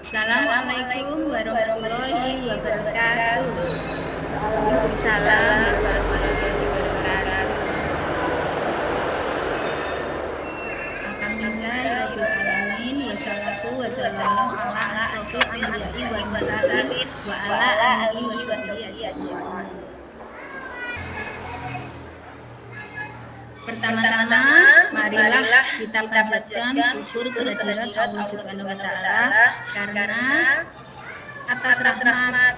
Assalamualaikum warahmatullahi wabarakatuh. Waalaikumsalam warahmatullahi wabarakatuh. Alhamdulillahirabbil alamin wassalatu wassalamu ala asyrofil anbiya'i wal mursalin wa ala alihi washabihi ajmain. Pertama-tama, marilah kita panjatkan syukur kehadirat Allah Subhanahu wa taala karena atas rahmat,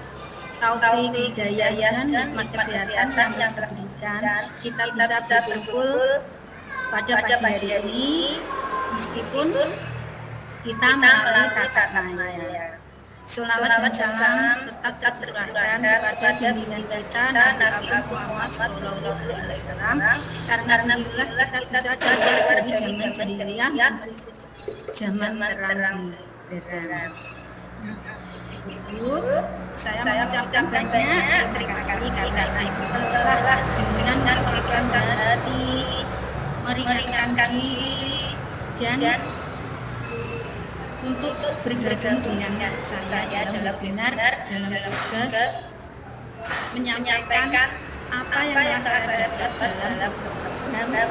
taufik, hidayah dan nikmat kesehatan yang diberikan, kita bisa berkumpul pada pagi hari ini meskipun kita melalui tatap maya. Selawat dan salam tetap tercurahkan kepada junjungan kita Nabi Muhammad Sallallahu Alaihi Wasallam, karena alhamdulillah kita bisa jauh dari zaman jahiliyah menuju zaman terang benderang. Ibu, saya mengucapkan banyak terima kasih karena Ibu telah dengan mengikhlaskan hati, meringankan diri dan untuk bergabung dengan saya dalam benar dalam tugas menyampaikan apa yang saya dapat dalam program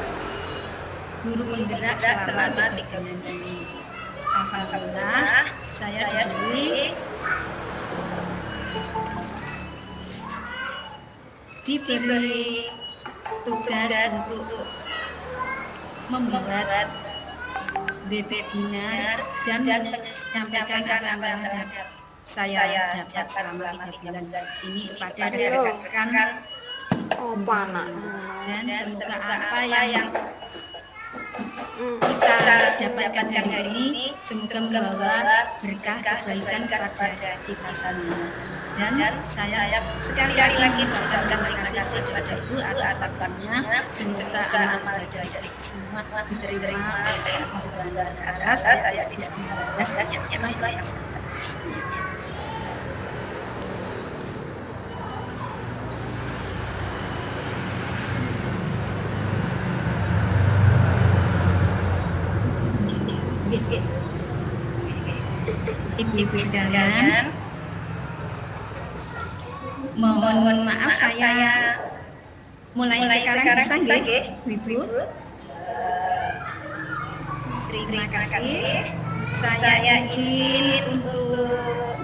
Guru Penggerak selama 3 bulan ini. Alhamdulillah, saya diberi tugas untuk membuat webinar dan menyampaikan apa yang saya dapat selama 3 bulan ini kepada rekan-rekan dan semoga apa yang kita dapatkan hari ini semoga membawa berkah kebaikan kepada kita semua. Dan saya sekali lagi mengucapkan terima kasih kepada Ibu atas waktunya. Semoga amal ibadah semua diterima oleh Allah Subhanahu wa taala. Saya bismillahirrahmanirrahim. Ibu-ibu sekalian, mohon maaf saya mulai sekarang bisa nggih, Ibu? Terima kasih. Saya izin untuk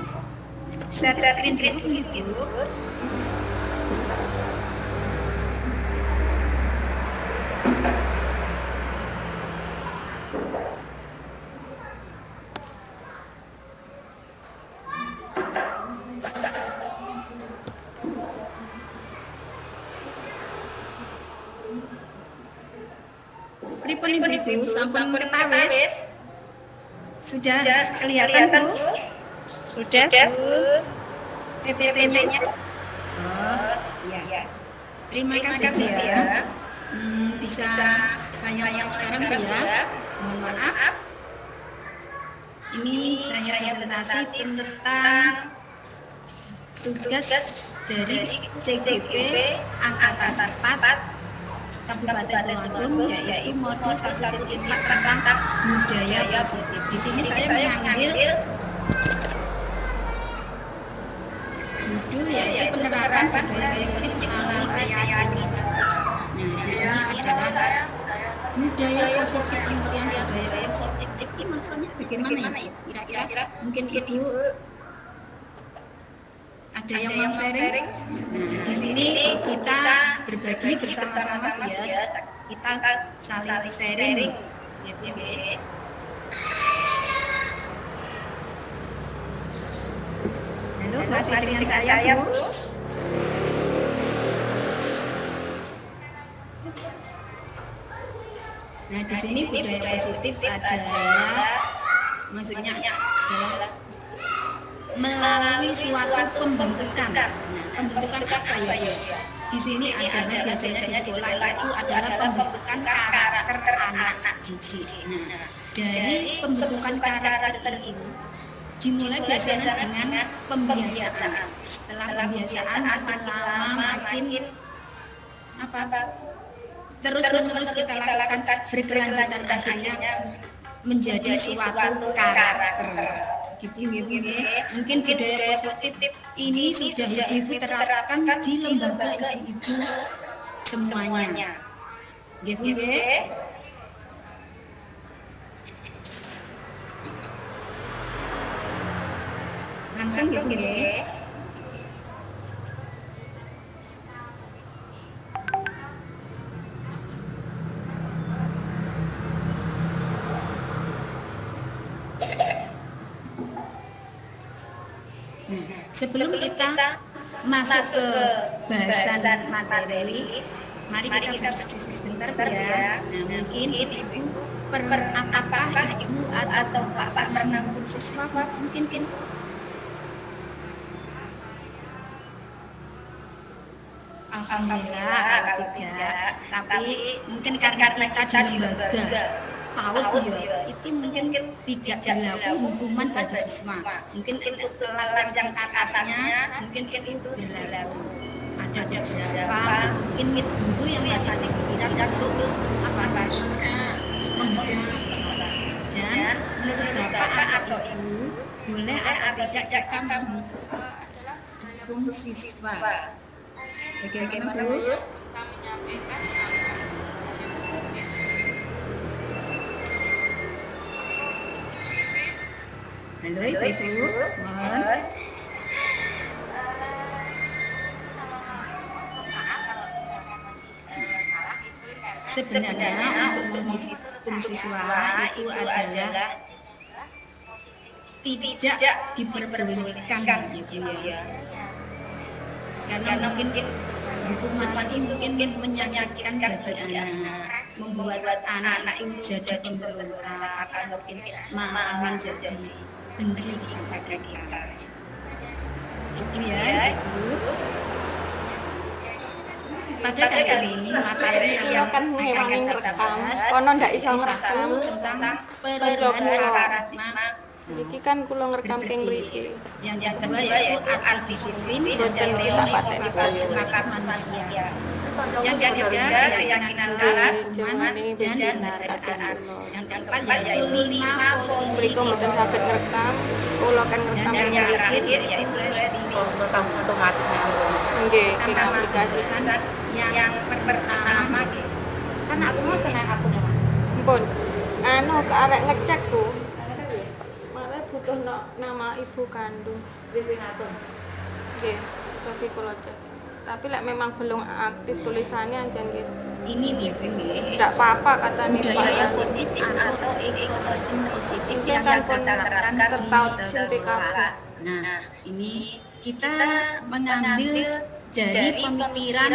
share screen dulu, Ibu. Pripun Ibu, sampun ketawis? Sudah kelihatan, Bu? Sudah, Bu. PPT-nya. Oh, iya. Terima kasih ya. Bisa saya yang sekarang Bu ya. Mohon maaf. Ini saya presentasi tentang tugas dari CGP Angkatan 4 Kabupaten Tulungagung, yaitu modul 1.4 tentang budaya positif. Di sini saya mengambil judul yaitu penerapan budaya positif melalui ayat Nah, di sini adalah budaya positif, pengertian budaya positif ini maksudnya bagaimana ya? Kira-kira mungkin Ibu ada yang mau sharing? Nah, di sini kita berbagi bersama-sama ya. Kita saling sharing. Halo, masih dengan saya, Bu? Nah, di sini budaya positif adalah maksudnya adalah melalui suatu pembentukan. Nah, pembentukan apa ya? Di sini adalah biasanya di sekolah itu adalah pembentukan karakter anak didik. Nah, dari pembentukan karakter itu dimulai biasanya dengan pembiasaan. Setelah pembiasaan makin lama makin terus kita lakukan berkelanjutan, akhirnya menjadi suatu karakter. gitu nggih Bu nggih. Mungkin budaya positif ini sudah Ibu terapkan di lembaga ibu-ibu semuanya. Nggih Bu nggih. Langsung nggih Bu nggih. Sebelum kita masuk ke bahasan materi, mari kita berdiskusi sebentar ya. Nah, mungkin Ibu apakah Ibu atau Bapak pernah siswa mungkin alhamdulillah kalau tidak, tapi mungkin karena kita di lembaga PAUD ya, itu mungkin tidak berlaku hukuman bagi siswa. Mungkin untuk kelas yang atasnya mungkin itu berlaku. Ada beberapa mungkin guru yang masih berpikiran untuk menghukum siswa. Dan menurut Bapak atau Ibu, boleh atau tidak kita menghukum siswa? Bagaimana Bu? Bisa menyampaikan Halo Ibu, mohon. Sebenarnya untuk menghukum siswa itu adalah tidak diperbolehkan gitu ya. Karena mungkin hukuman ini mungkin menyakitkan bagi anak, membuat anak itu jadi pemberontak atau mungkin malah menjadi benci kepada kita. Itu ya Ibu. Pada kali ini materi yang akan mengurangi ngerekam. Kono ndak iso ngerekam tentang perubahan paradigma. Iki kan kula ngerekam ping mriki. Yang kedua yaitu antidisiplin dan teori maka manusia. Yang ketiga keyakinan keras, iman dan kebenaran. Yang keempat yaitu 5 posisi. Mriko mboten saged ngerekam, kula kan ngerekam Dan ping yang mriki. terakhir yaitu restitusi. Nggih, ping Termasuk aplikasi. pesan yang pertama kan aku mau kena aku nih. Mpun. Anu ke arek ngecek, Bu. Malah butuh nama ibu kandung. Nggih, tapi kula cek. Tapi lek memang belum aktif tulisannya anjen gitu. Ini dia nggih. Tidak apa-apa katanya Budaya Pak. positif atau ekosistem positif Iya yang kan, kita terapkan di tertaut PKP. sekolah. Nah, ini kita mengambil dari pemikiran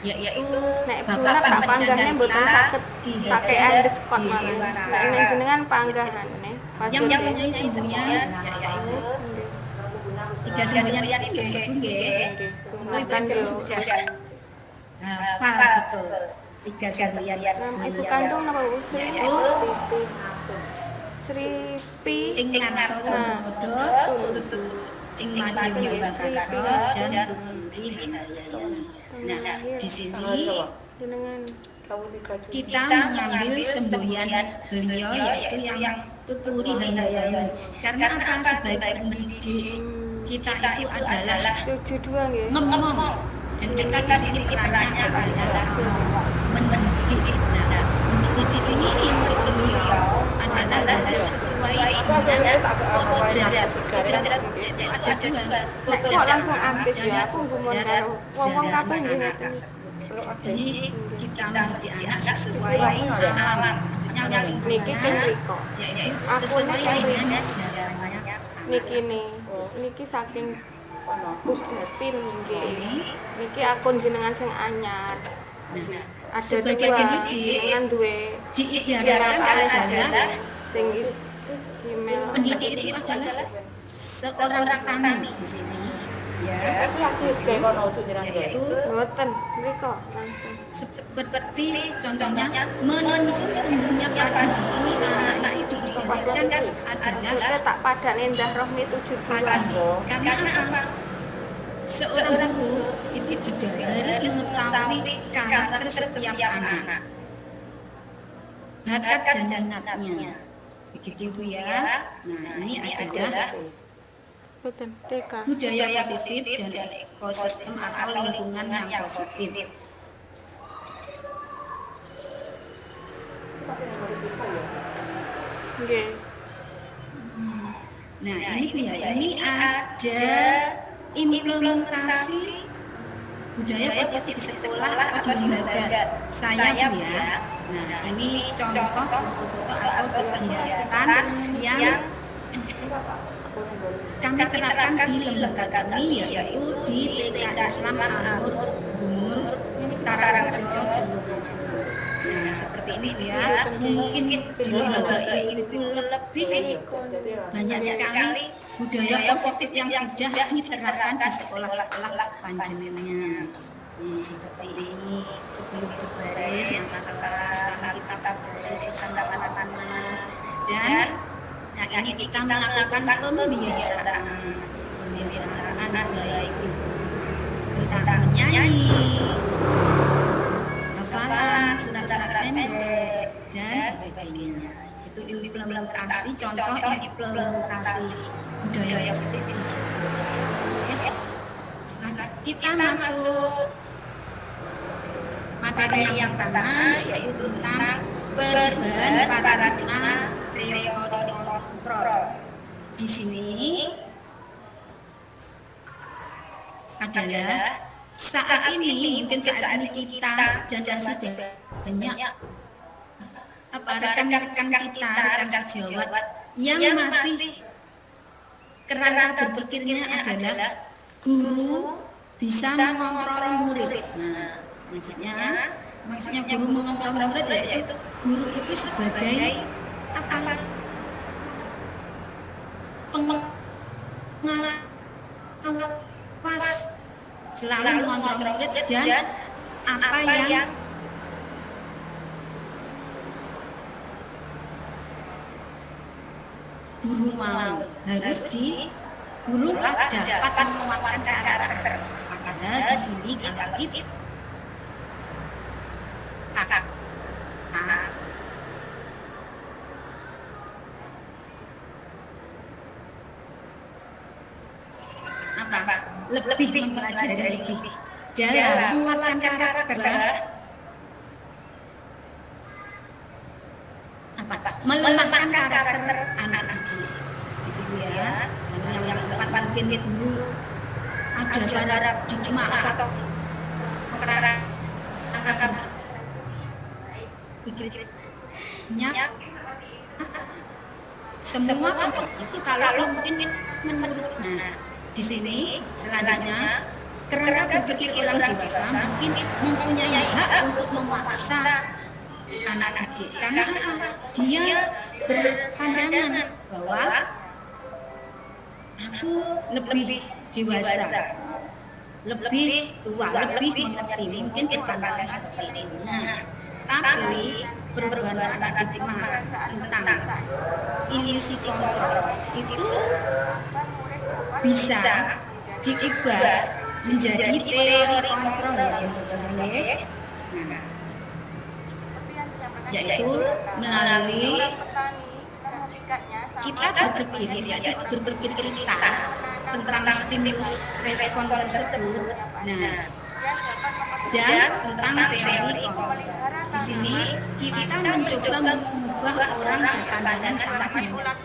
yaitu Nek bulan tak panggahnya mboten saged pakai underscore di malah. Nek nek jenengan panggahan nih. yang mempunyai sembunyian yaitu tiga sembunyian itu nggih. Makan yo. Hafal betul. Tiga sembunyian Nama ibu kandung napa Bu? Sri yaitu Sri Pi ing Narsoso tutu ing Madiun Bangkaso dan Tumuri Bihayayana. Nah, di sini jenengan kita mengambil semboyan beliau yaitu yang Tuturi Handayani. Karena apa sebagai pendidik kita itu adalah 72 nggih. ngomong dan kita di sini perannya adalah mendidik. Nah, mendidik ini menurut beliau adalah harus sesuai dengan kodrat. Kodrat itu ada dua. Kok langsung aktif ya? Aku ngomong karo wong-wong kabeh nggih ngeten. Jadi kita mendidik anak sesuai alam. Niki kan mriko. Yaitu sesuai dengan jalannya. Niki nih. Niki saking Pusdatin nggih. Niki akun jenengan sing anyar. Nah, Ada sebagai dua pendidik jenengan duwe diibaratkan adalah sing email pendidik itu adalah seorang petani di sini. Ya, yaitu mboten mriko langsung. seperti contohnya menuntut tumbuhnya padi di sini anak itu diibaratkan Maksudnya adalah tak padane Indah Rohmi 72. padi. Karena apa? Seorang guru itu juga harus mengetahui karakter setiap anak, bakat dan minatnya. begitu ya. Nah, ini adalah Betul, TK. budaya positif dan ekosistem atau lingkungan yang positif. Nggih. Nah, ini ada implementasi budaya positif di sekolah atau di lembaga saya Bu ya. Nah, ini contoh atau kegiatan yang kami terapkan di lembaga kami, yaitu di TK Islam Al-Nur Bungur Karangrejo. Nah, seperti ini Bu ya. Mungkin di lembaga itu lebih banyak sekali budaya positif yang sudah diterapkan di sekolah-sekolah panjenengan. Seperti ini, sebelum berbaris masuk kelas kita berbaris bersama teman-teman, dan nah ini kita melakukan pembiasaan baik tentang menyanyi, hafalan surat-surat pendek dan sebagainya. Itu implementasi, contoh implementasi budaya positif di sekolah. Setelah kita masuk materi yang pertama, yaitu tentang perubahan paradigma teori kontrol. Di sini adalah saat ini kita dan masih banyak rekan-rekan kita, rekan sejawat yang masih kerangka berpikirnya adalah guru bisa mengontrol murid. Nah, maksudnya guru mengontrol murid, yaitu guru itu sebagai apa? Pengawas, selalu mengontrol murid dan apa yang guru mau harus guru dapat menguatkan karakter. Padahal di sini kalau kita lebih mempelajari lebih dalam menguatkan karakter, melemahkan karakter anak didik, gitu ya. Yang keempat mungkin guru ada paradigma atau kerangka pikirnya semua itu kalau mungkin menurut. Nah, di sini selanjutnya kerangka berpikir orang dewasa mungkin mempunyai hak untuk memaksa anak didik karena dia berpandangan bahwa aku lebih dewasa, lebih tua, lebih mengerti, mungkin pandangan seperti ini. Nah, tapi perubahan paradigma tentang ilusi kontrol itu bisa diubah menjadi teori kontrol yaitu melalui kita berpikir kita tentang stimulus respon tersebut. Nah, dan tentang teori kontrol. Di sini kita mencoba mengubah orang berpandangan salah menentukan.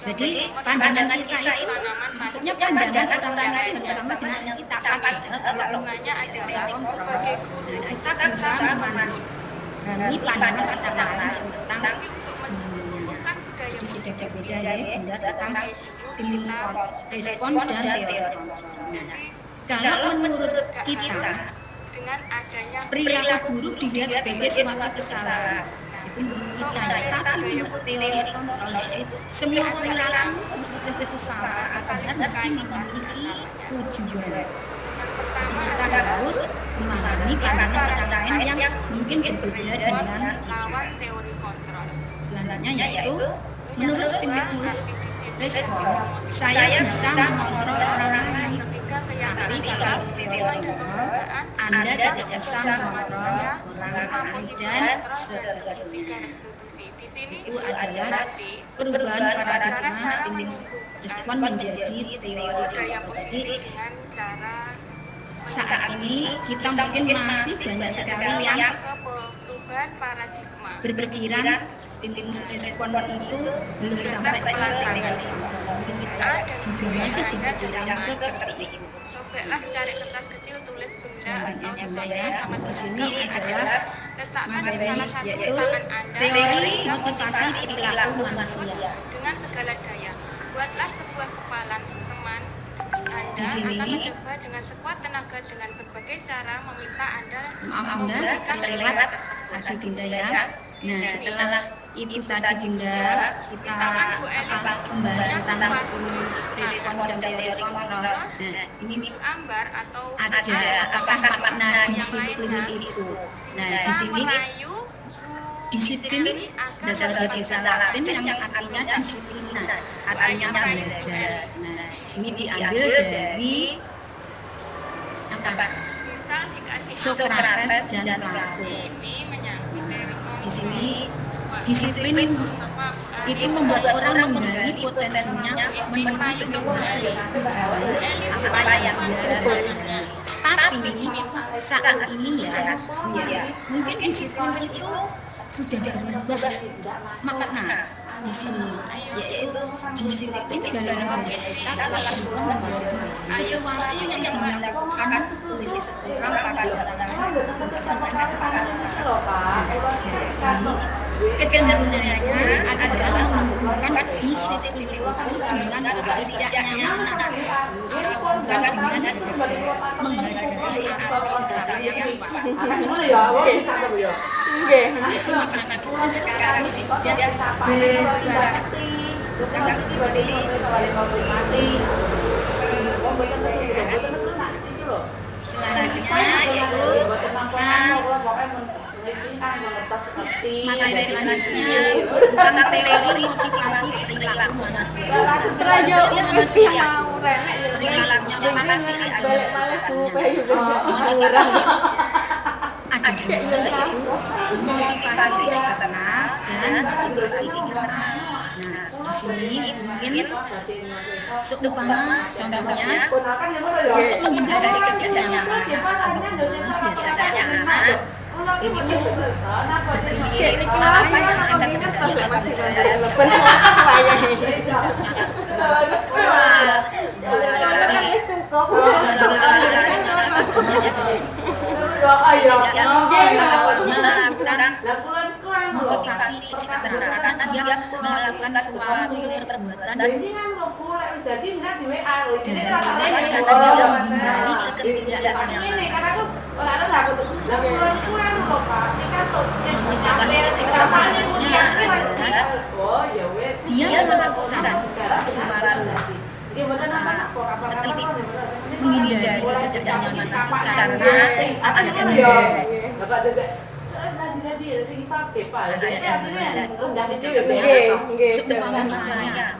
Jadi pandangan kita itu, maksudnya pandangan orang lain bersama dengan yang kita pakai. Kalau hubungannya adalah kontrol, kita berusaha memahami pandangan orang lain tentang itu sudah berbeda ya, tentang stimulus respon dan teori kontrol. Kalau menurut kita dengan adanya perilaku buruk dilihat sebagai suatu kesalahan, itu menurut kita. Tapi menurut teori kontrol itu semua perilaku meskipun itu salah asalnya mesti memiliki tujuan. Kita harus memahami pandangan orang lain yang mungkin berbeda dengan lawan teori kontrol. Selanjutnya yaitu menurut stimulus respon, saya bisa mengontrol orang lain. Ketiga, Tapi keyakinan kalau pengalaman dan pembanggaan. Anda tidak bisa mengontrol orang Lima, lain posisi dan netral dan seterusnya. tiga, restitusi. Di sini Itu adalah berarti perubahan paradigma cara stimulus menunggu respon menjadi teori. budaya Jadi positif dengan cara saat ini kita mungkin masih banyak sekali yang ke perubahan paradigma. berpikiran stimulus respon itu belum sampai ke teori. Mungkin kita juga masih berpikiran seperti itu. Sobeklah secari kertas kecil, tulis benda atau Contohnya sesuatu ya, yang sangat di sini berharga. adalah Letakkan di materi salah satu yaitu tangan Anda teori yang motivasi perilaku manusia. dengan segala daya. Buatlah sebuah kepalan teman Anda Di sini, akan mencoba dengan sekuat tenaga dengan berbagai cara meminta Anda maaf Bunda, memberikan terlewat kalimat tersebut. ada Bunda ya. Nah setelah itu tadi Bunda kita pembahasan tentang stimulus respon dan teori kontrol. Nah ini Ambar atau ada apa makna disiplin itu. Nah di sini merayu disiplin dasar dari bahasa Latin yang artinya disiplina, artinya belajar. Nah, ini diambil dari apa? misal dikasih Sokrates dan Plato. ini menyangkut teori Di sini disiplin itu membuat orang menggali potensinya menuju sesuatu apa yang dia lakukan. Tapi saat ini ya, mungkin disiplin itu sudah berubah makna di sini, yaitu disiplin dalam kita telah berubah menjadi sesuatu yang dilakukan oleh seseorang pada orang lain. Jadi kecenderungannya adalah menunjukkan disiplin itu dengan ketidaknyamanan, bukan dengan menghargai apa yang Nggih. sekarang ini sudah berarti bukan seperti selanjutnya yaitu materi selanjutnya tentang teori motivasi perilaku manusia. Terakhir Manusia mau renek perilakunya manusia balik malah suhu kayu ada dua yaitu motivasi eksternal dan motivasi internal. Nah, di sini mungkin seumpama contohnya untuk menghindari ketidaknyamanan biasanya anak itu berpikir apa yang akan terjadi pada saya melakukan motivasi eksternal karena dia melakukan suatu perbuatan dan kembali ke ketidaknyamanan. Dia melakukan sesuatu menghindari ketidaknyamanan karena seumpama saya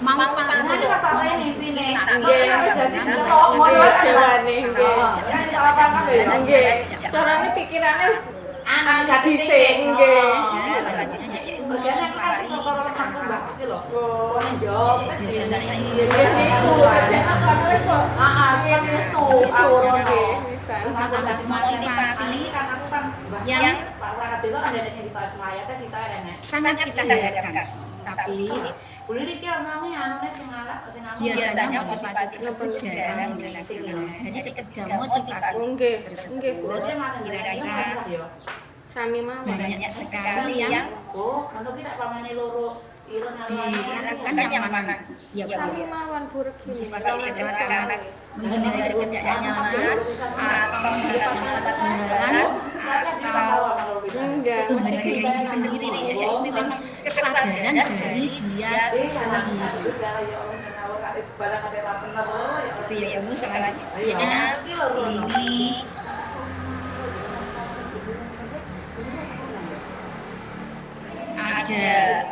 melakukan ini apa yang akan terjadi, dia mau carane pikirannya anak dhisik nggih. yang sangat kita harapkan, tapi biasanya motivasi tersebut jarang dilakukan. Jadi ketika motivasi tersebut kira-kira Sami mawon. banyak sekali yang dilakukan yang mana? Ya, Sami mawon buruk ini. motivasi adalah menghindari ketidaknyamanan atau mendapat imbalan atau Enggak. menghargai diri sendiri, yaitu memang kesadaran dari dia sendiri. Itu ya kamu selanjutnya ini ada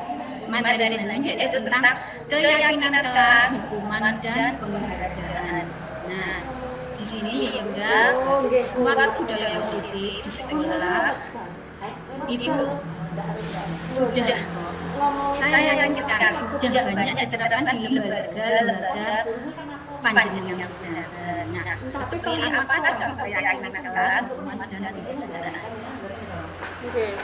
materi selain yaitu tentang keyakinan kelas, hukuman dan penghargaan. Nah, di sini ya udah suatu budaya positif di sekolah itu sudah saya yakin sekali sudah banyak diterapkan di lembaga-lembaga panjenengan sudah. Nah, seperti apa contoh keyakinan kelas, hukuman dan penghargaan? Oke.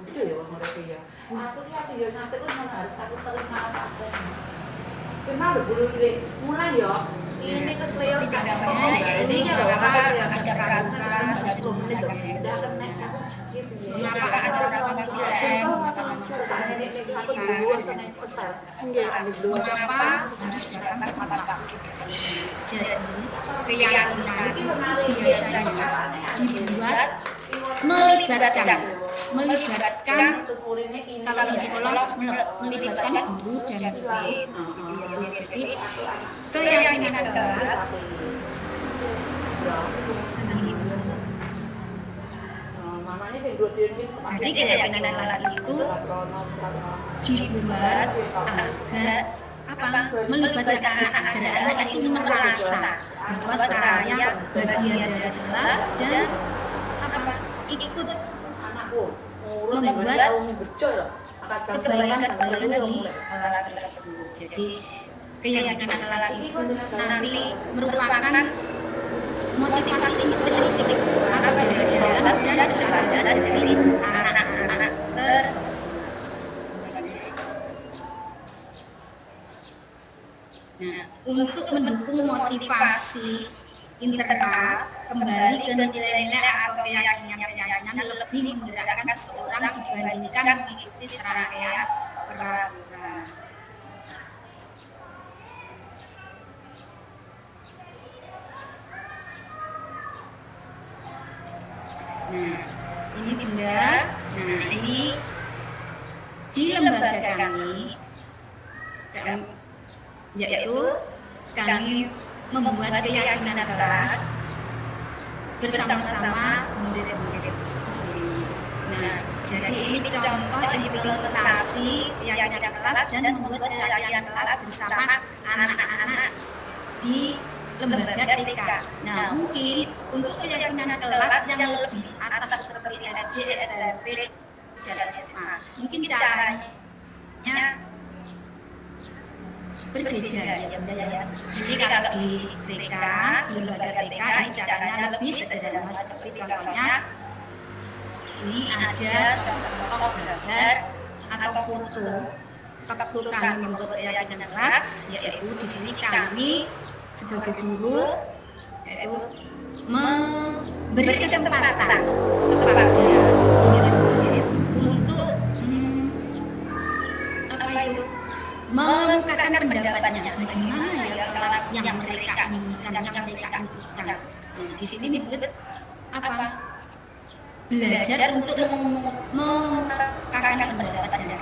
Itu ya wong mereka ya. Aku ki aja ya santet lu harus aku terima apa-apa. Memang lho bulu cilik mulai ya. Ini kesleo Pijakannya ya ini apa ya ada peraturan harus menit lho. Udah kena aku. mengapa ada beberapa PTM, mengapa harus datang tepat waktu. Jadi keyakinan itu biasanya dibuat melibatkan kalau di sekolah melibatkan guru dan murid. Jadi keyakinan kelas jadi keyakinan kelas itu dibuat agar melibatkan anak-anak dan anak itu merasa bahwa saya bagian dari kelas dan ikut membuat kebaikan di kelas tersebut. Jadi keyakinan kelas itu nanti merupakan motivasi intrinsik dan kesadaran dari anak-anak tersebut. Nah, untuk mendukung motivasi internal kembali ke nilai-nilai atau keyakinan lebih menggerakkan seseorang dibandingkan mengikuti serangkaian peraturan. Nah, ini Bunda. Nah, ini di lembaga kami, yaitu kami membuat keyakinan kelas bersama-sama murid-murid di sini. Nah, jadi ini contoh implementasi keyakinan kelas dan membuat keyakinan kelas bersama anak-anak di lembaga TK. Nah, mungkin untuk keyakinan kelas yang lebih atas seperti SD, SMP, dan SMA, mungkin caranya berbeda ya Bunda ya. Ini kalau di TK, di lembaga TK ini caranya lebih sederhana seperti contohnya ini ada contoh gambar atau foto waktu kami membuat keyakinan kelas, yaitu di sini kami sebagai guru yaitu memberi kesempatan kepada murid-murid untuk mengungkapkan pendapatnya bagaimana ya kelas yang mereka inginkan, yang mereka impikan. Nah, di sini murid belajar untuk mengungkapkan pendapatnya.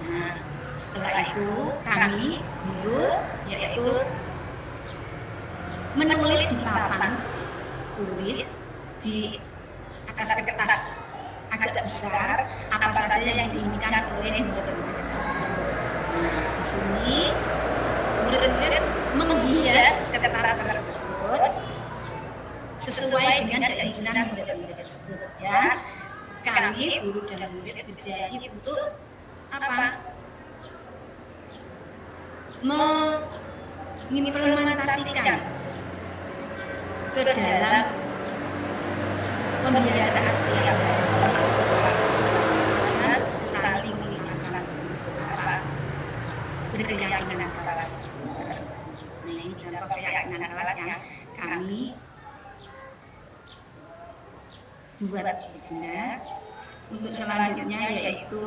Nah, setelah itu kami guru yaitu menulis di papan tulis di atas kertas agak besar apa saja yang diinginkan oleh murid-murid tersebut. Nah, di sini murid-murid menghias kertas tersebut sesuai dengan keinginan murid-murid tersebut. Dan kami guru dan murid berjanji untuk mengimplementasikan ke dalam pembiasaan setiap dan saling mengingatkan berkeyakinan kelas. Nah, ini contoh keyakinan kelas yang kami buat Bunda. Untuk selanjutnya yaitu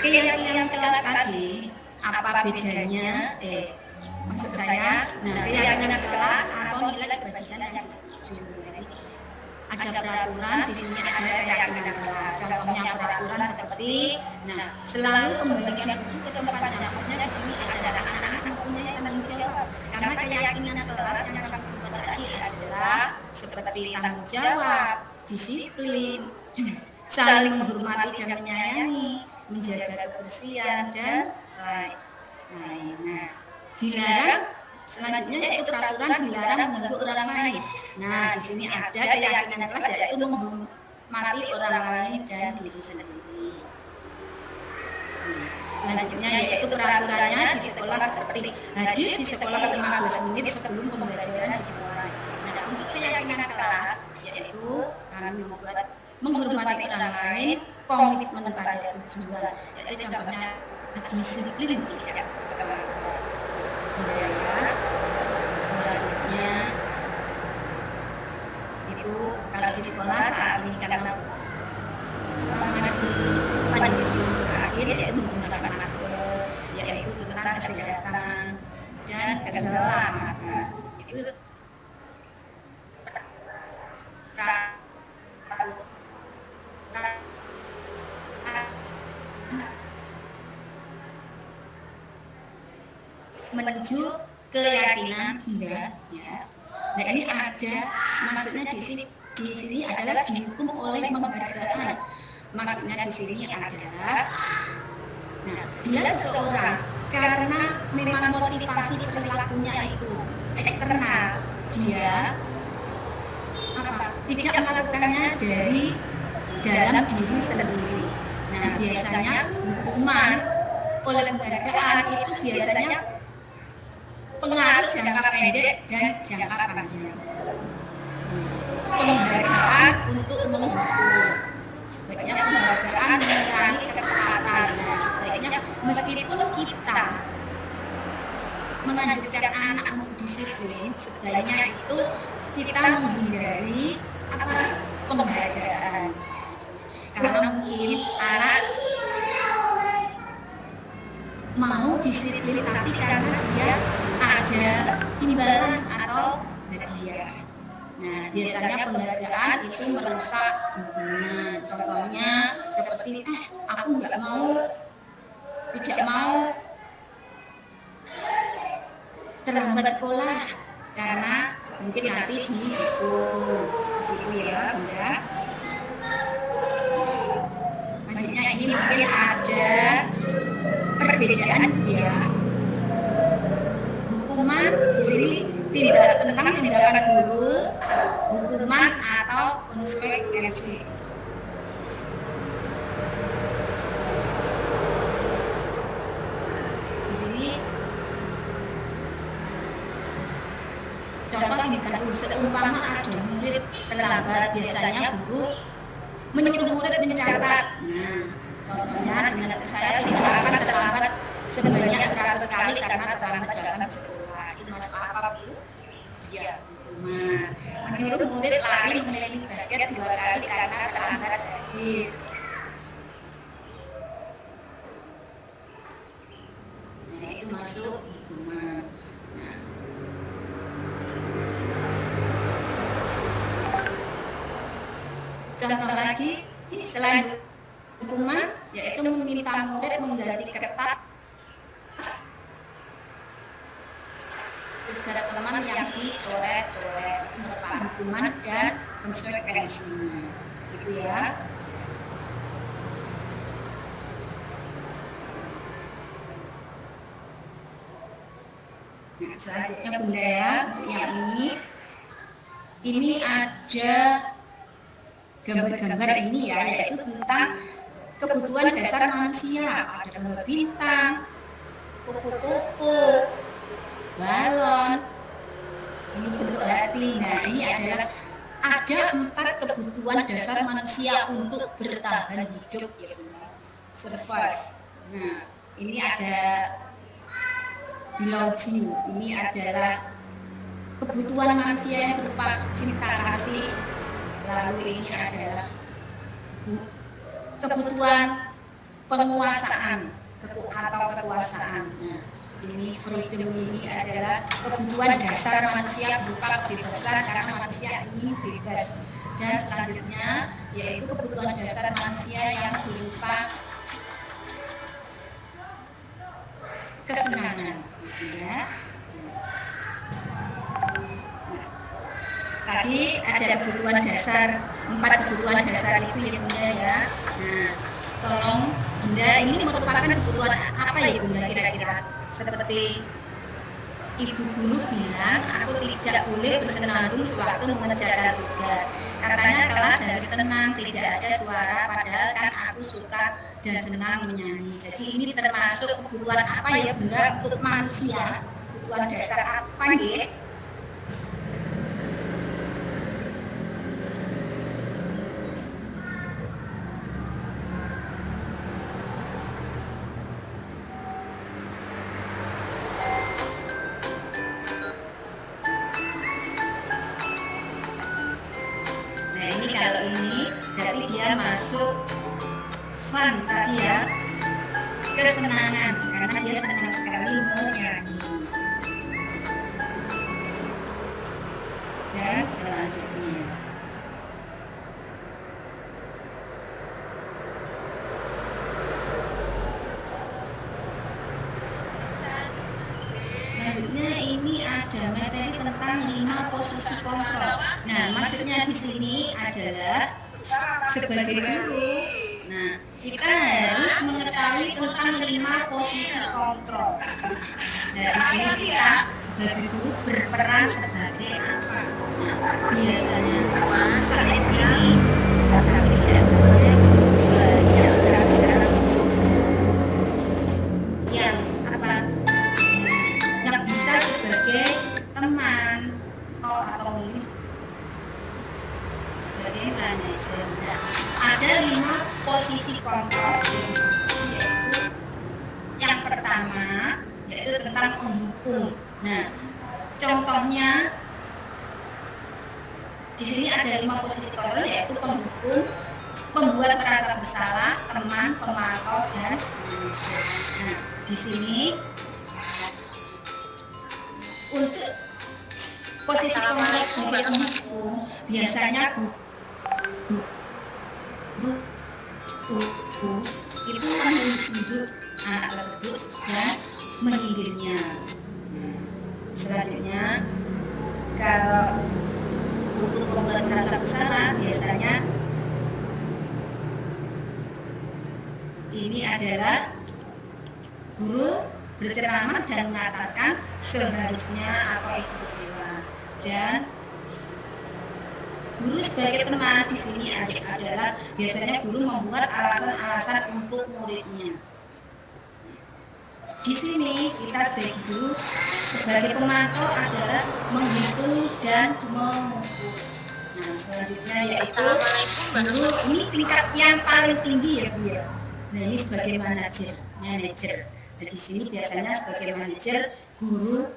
keyakinan kelas tadi apa bedanya? Maksud saya, keyakinan kelas atau nilai kebajikan yang tujuh. Ada peraturan di sini ada keyakinan kelas. Contohnya peraturan seperti, selalu kembalikan buku ke tempat dapurnya. Di sini adalah anak-anak mempunyai tanggung jawab. Karena keyakinan kelas yang akan dibuat tadi adalah seperti tanggung jawab, disiplin, saling menghormati dan menyayangi, menjaga kebersihan dan lain-lain. Nah, dilarang selanjutnya yaitu peraturan dilarang mengganggu orang lain. Nah, di sini ada keyakinan kelas yaitu menghormati orang lain dan diri sendiri. Selanjutnya yaitu peraturannya di sekolah seperti hadir di sekolah 15 menit sebelum pembelajaran dimulai. Nah, untuk keyakinan kelas yaitu kami membuat menghormati orang lain, komitmen pada tujuan, yaitu contohnya disiplin tidak terlambat. Selanjutnya itu kalau di sekolah saat ini karena masih pandemi akhir yaitu menggunakan masker, yaitu tentang kesehatan dan keselamatan. Itu menuju keyakinan Bunda ya. Nah, ini ada maksudnya di sini adalah dihukum oleh penghargaan. Maksudnya di sini adalah dia seseorang karena memang motivasi perilakunya itu eksternal, dia tidak melakukannya dari dalam diri sendiri. Nah, biasanya hukuman oleh penghargaan itu biasanya pengaruh jangka pendek dan jangka panjang. Penghargaan untuk menghukum, sebaiknya penghargaan mengurangi ketaatan. Nah, sebaiknya meskipun kita menganjurkan anak untuk disiplin, sebaiknya itu kita menghindari penghargaan. Karena mungkin anak mau disiplin tapi karena dia ada imbalan atau hadiah. Nah, biasanya penghargaan itu merusak hubungan. Contohnya seperti aku tidak mau terlambat sekolah karena mungkin nanti dihukum ya Bunda. Selanjutnya ini mungkin ada perbedaan ya. Hukuman di sini tidak tentang tindakan guru, hukuman atau konsekuensi. Di sini contoh tindakan guru seumpama ada murid terlambat, biasanya guru menyuruh murid mencatat. Nah, contohnya dengan saya tidak akan terlambat sebanyak 100 kali karena terlambat datang ke sekolah. Itu masuk apa Bu? Ya, hukuman. Menyuruh murid lari mengelilingi basket 2 kali karena terlambat hadir. Nah, itu masuk hukuman. Contoh lagi selain hukuman yaitu meminta murid mengganti kertas tugas teman yang dicoret-coret. Itu merupakan hukuman dan konsekuensinya, gitu ya. Nah, selanjutnya Bunda ya, untuk yang ini ada gambar-gambar ini ya, yaitu tentang kebutuhan dasar manusia. Ada gambar bintang, kupu-kupu, balon, ini bentuk hati. Nah, ini adalah ada 4 kebutuhan dasar manusia untuk bertahan hidup ya, survive. Nah, ini ada biologi. Ini adalah kebutuhan manusia yang berupa cinta kasih. Lalu ini adalah kebutuhan penguasaan atau kekuasaan. Nah, ini freedom ini adalah kebutuhan dasar manusia berupa kebebasan karena manusia ingin bebas. Dan selanjutnya yaitu kebutuhan dasar manusia yang berupa kesenangan. Ya. tadi ada kebutuhan dasar, 4 kebutuhan dasar itu ya Bunda ya. Nah, tolong Bunda, ini merupakan kebutuhan apa ya Bunda kira-kira? Seperti Ibu guru bilang, aku tidak boleh bersenandung sewaktu mengerjakan tugas. Katanya kelas harus tenang, tidak ada suara, padahal kan aku suka dan senang menyanyi. Jadi ini termasuk kebutuhan apa ya Bunda untuk manusia? Kebutuhan dasar apa ya? Nah ini kalau ini berarti dia masuk fun tadi ya, kesenangan karena dia senang sekali menyanyi. Dan selanjutnya ini ada materi tentang 5 posisi kontrol. Nah, maksudnya di sini adalah sebagai guru. Nah, kita harus mengetahui tentang 5 posisi kontrol. Nah, di sini kita sebagai guru berperan sebagai apa? Nah, biasanya saat ini tapi tidak semuanya banyak sekarang yang apa? Yang bisa sebagai teman atau ini sebagai manajer. Ada 5 posisi kontrol yaitu yang pertama yaitu tentang pendukung. Nah, contohnya di sini ada 5 posisi kontrol yaitu pendukung, pembuat merasa bersalah, teman, pemantau, dan manajer. Nah, di sini untuk posisi kontrol sebagai pendukung biasanya itu menunjuk anak tersebut dan menyindirnya. Selanjutnya, kalau untuk pembuat merasa bersalah biasanya ini adalah guru berceramah dan mengatakan seharusnya atau itu kecewa, dan guru sebagai teman di sini adalah biasanya guru membuat alasan-alasan untuk muridnya. Di sini kita sebagai guru sebagai pemantau adalah menghitung dan mengukur. Nah, selanjutnya yaitu guru ini tingkat yang paling tinggi ya Bu ya. Nah, ini sebagai manajer. Nah, di sini biasanya sebagai manajer guru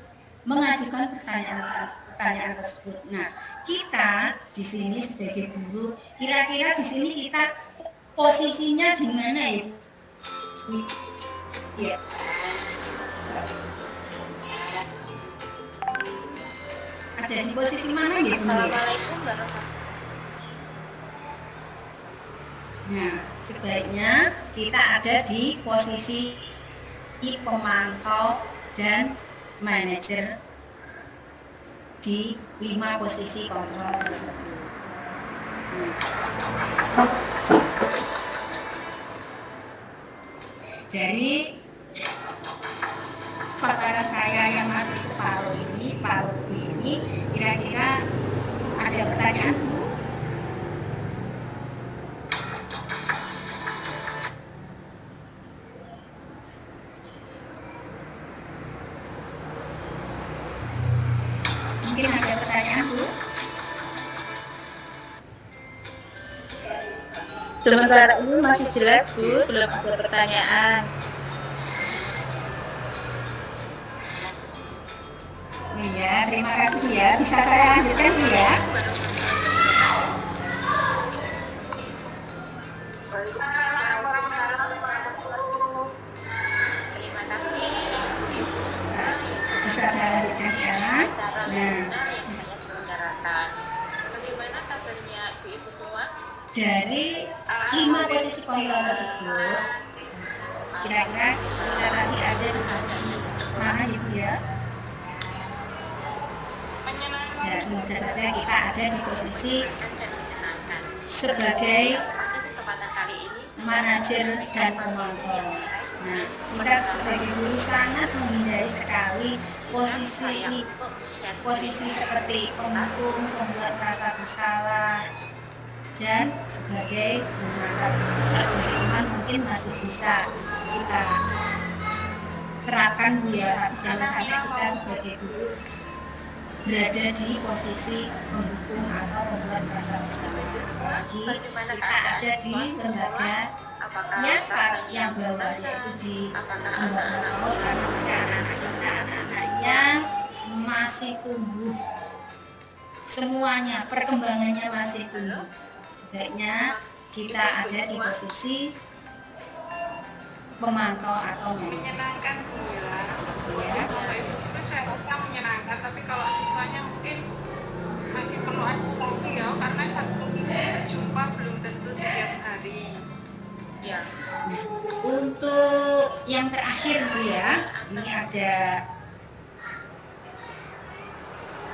mengajukan pertanyaan tersebut. Nah, kita di sini sebagai guru, kira-kira di sini kita posisinya di mana ya? Ya. Ada di posisi mana ya? Assalamualaikum warahmatullahi. Nah, sebaiknya kita ada di posisi pemantau dan manajer di 5 posisi kontrol tersebut. Dari paparan saya yang masih separuh ini, kira-kira ada pertanyaan Bu? Mungkin ada pertanyaan Bu? Sementara ini masih jelek Bu, belum ada pertanyaan. Iya, terima kasih Bu ya. Bisa saya lanjutkan Bu ya? Terima kasih ibu-ibu semua yang sudah Bisa saya lanjutkan sekarang? acara Nah, webinar yang saya selenggarakan. Bagaimana kabarnya ibu-ibu semua? dari 5 posisi kontrol tersebut, kira-kira kita tadi ada di posisi mana ya Bu ya? saja, semoga saja kita ada di posisi sebagai manajer dan pemantau. Nah, kita sebagai guru sangat menghindari sekali posisi seperti penghukum, pembuat merasa bersalah, dan sebagai pemantau. Kalau sebagai teman mungkin masih bisa kita terapkan ya, jangan sampai kita sebagai guru berada di posisi menghukum atau membuat merasa bersalah. Lagi kita ada di lembaga nyata yang bawah, yaitu di lembaga anak-anak yang masih tumbuh, semuanya perkembangannya masih tumbuh. Sebaiknya kita ada di posisi pemantau atau Menyenangkan Bu Mila. ya. Bapak Ibu itu saya rasa menyenangkan, tapi kalau siswanya mungkin masih perlu adaptasi ya, karena satu jumpa belum tentu setiap hari. Ya. Untuk yang terakhir Bu ya, ini ada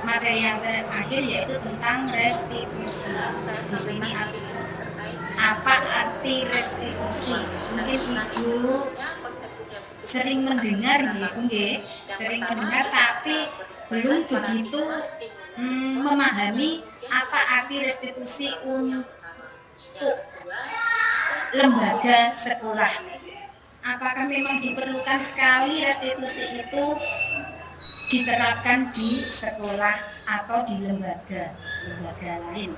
materi yang terakhir yaitu tentang restitusi. Di sini apa arti restitusi? Mungkin Ibu sering mendengar nggih, sering mendengar tapi belum begitu memahami apa arti restitusi untuk lembaga sekolah. Apakah memang diperlukan sekali restitusi itu diterapkan di sekolah atau di lembaga lain?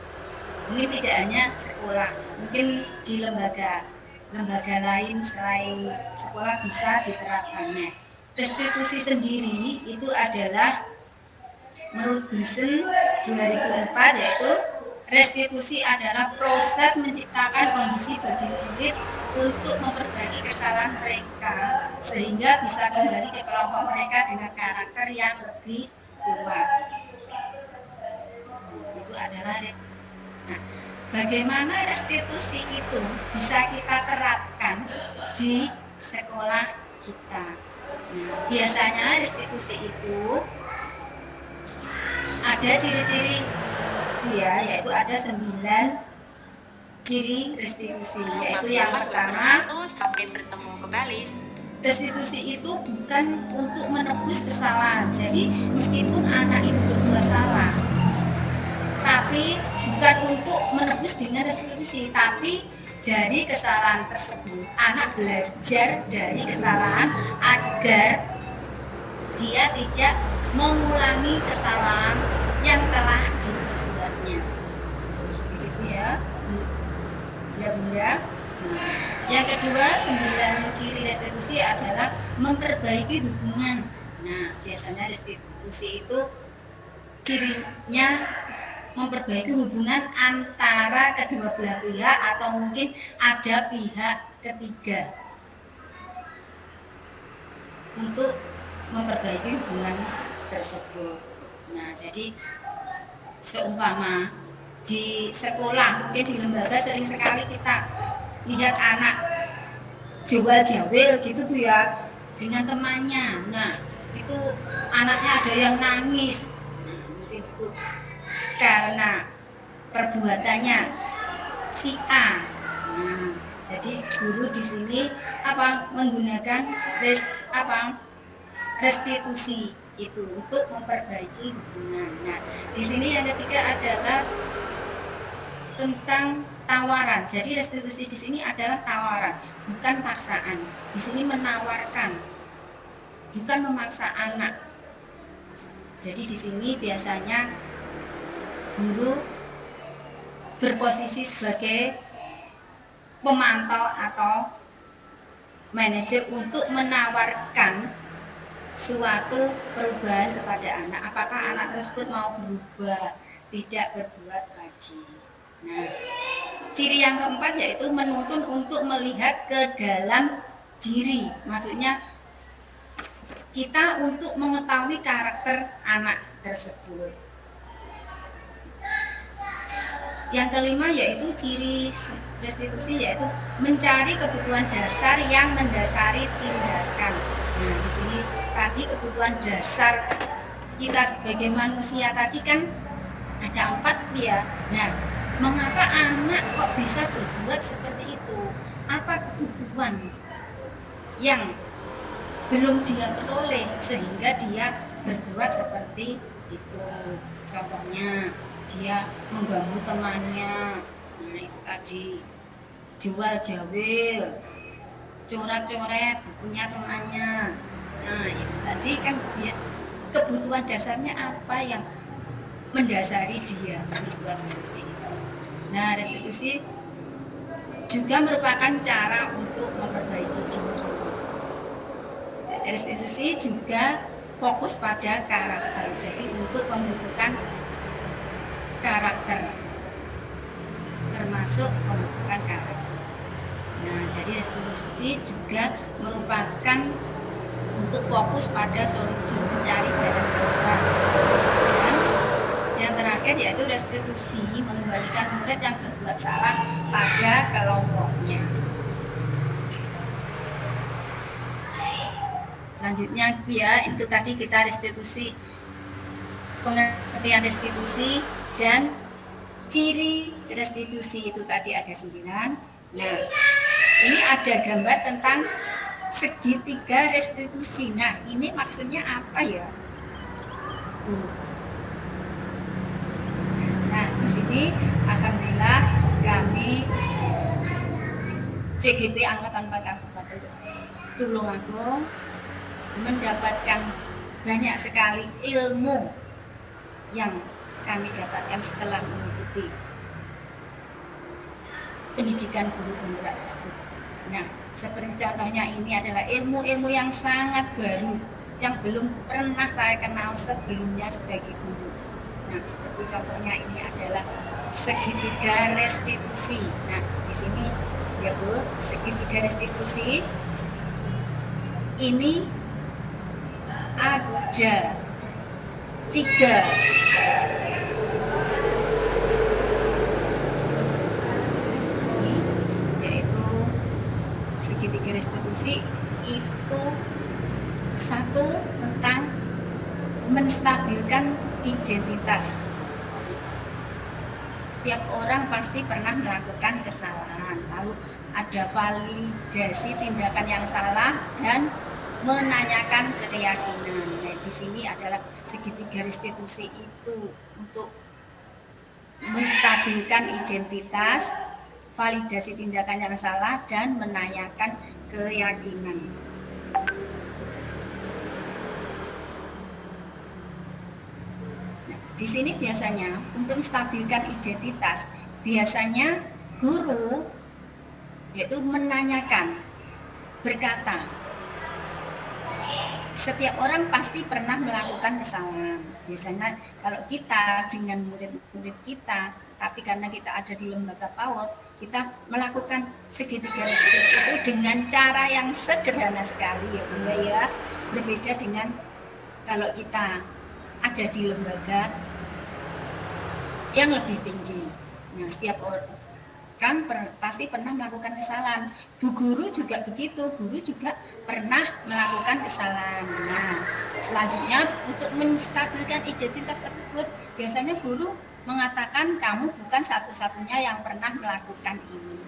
Mungkin tidak hanya sekolah, mungkin di lembaga lain selain sekolah bisa diterapkannya. Restitusi sendiri itu adalah menurut Gisen 2004, yaitu restitusi adalah proses menciptakan kondisi bagi murid untuk memperbaiki kesalahan mereka sehingga bisa kembali ke kelompok mereka dengan karakter yang lebih kuat. Itu adalah bagaimana restitusi itu bisa kita terapkan di sekolah kita. Nah, biasanya restitusi itu ada ciri-ciri ya, yaitu ada 9 ciri restitusi, yaitu yang pertama, sampai bertemu kembali. restitusi itu bukan untuk menebus kesalahan. Jadi meskipun anak itu berbuat salah, tapi bukan untuk menebus dengan restitusi, tapi dari kesalahan tersebut anak belajar dari kesalahan agar dia tidak mengulangi kesalahan yang telah dibuatnya. Begitu ya, Bunda-bunda. Yang kedua, 9 ciri restitusi adalah memperbaiki hubungan. Nah, biasanya restitusi itu cirinya memperbaiki hubungan antara kedua belah pihak atau mungkin ada pihak ketiga untuk memperbaiki hubungan tersebut. Nah, jadi seumpama di sekolah, mungkin di lembaga sering sekali kita lihat anak jawil gitu Bu ya dengan temannya. Nah, itu anaknya ada yang nangis. Nah, mungkin itu karena perbuatannya si A. Nah, jadi guru di sini menggunakan restitusi itu untuk memperbaiki hubungan. Nah, di sini yang ketiga adalah tentang tawaran. Jadi restitusi di sini adalah tawaran, bukan paksaan. Di sini menawarkan, bukan memaksa anak. Jadi di sini biasanya guru berposisi sebagai pemantau atau manajer untuk menawarkan suatu perubahan kepada anak. Apakah anak tersebut mau berubah, tidak berbuat lagi. Nah, ciri yang keempat yaitu menuntun untuk melihat ke dalam diri. Maksudnya kita untuk mengetahui karakter anak tersebut. Yang kelima yaitu ciri restitusi yaitu mencari kebutuhan dasar yang mendasari tindakan. Nah, di sini tadi kebutuhan dasar kita sebagai manusia tadi kan Ada 4 ya. Nah, mengapa anak kok bisa berbuat seperti itu? Apa kebutuhan yang belum dia peroleh sehingga dia berbuat seperti itu? Contohnya dia mengganggu temannya, nah itu tadi, jual jawil, coret-coret bukunya temannya. Nah itu tadi kan ya, kebutuhan dasarnya apa yang mendasari dia berbuat seperti itu. Nah, restitusi juga merupakan cara untuk memperbaiki diri. Restitusi juga fokus pada karakter, jadi untuk pembentukan karakter, termasuk pembentukan karakter. Nah, jadi restitusi juga merupakan untuk fokus pada solusi, mencari jalan keluar. Dan yang terakhir yaitu restitusi, mengembalikan murid yang berbuat salah pada kelompoknya. Selanjutnya ya, itu tadi kita restitusi, pengertian restitusi dan ciri restitusi itu tadi ada 9. Nah, ini ada gambar tentang segitiga restitusi. Nah, ini maksudnya apa ya? Nah, di sini alhamdulillah kami CGP Angkatan 4 Kabupaten Tulungagung mendapatkan banyak sekali ilmu yang kami dapatkan setelah mengikuti pendidikan guru penggerak tersebut. Nah, seperti contohnya ini adalah ilmu-ilmu yang sangat baru yang belum pernah saya kenal sebelumnya sebagai guru. Nah, seperti contohnya ini adalah segitiga restitusi. Nah, di sini ya Bu, segitiga restitusi ini ada 3 yaitu segitiga restitusi itu satu tentang menstabilkan identitas. Setiap orang pasti pernah melakukan kesalahan, lalu ada validasi tindakan yang salah dan menanyakan keyakinan. Nah, di sini adalah segitiga restitusi itu untuk menstabilkan identitas, validasi tindakan yang salah dan menanyakan keyakinan. Nah, di sini biasanya untuk menstabilkan identitas, biasanya guru yaitu menanyakan, berkata, setiap orang pasti pernah melakukan kesalahan. Biasanya kalau kita dengan murid-murid kita, tapi karena kita ada di lembaga PAUD, kita melakukan segitiga restitusi itu dengan cara yang sederhana sekali ya Bunda ya. Berbeda dengan kalau kita ada di lembaga yang lebih tinggi. Nah, setiap orang pasti pernah melakukan kesalahan. Bu guru juga begitu, guru juga pernah melakukan kesalahan. Nah, selanjutnya untuk menstabilkan identitas tersebut, biasanya guru mengatakan kamu bukan satu-satunya yang pernah melakukan ini.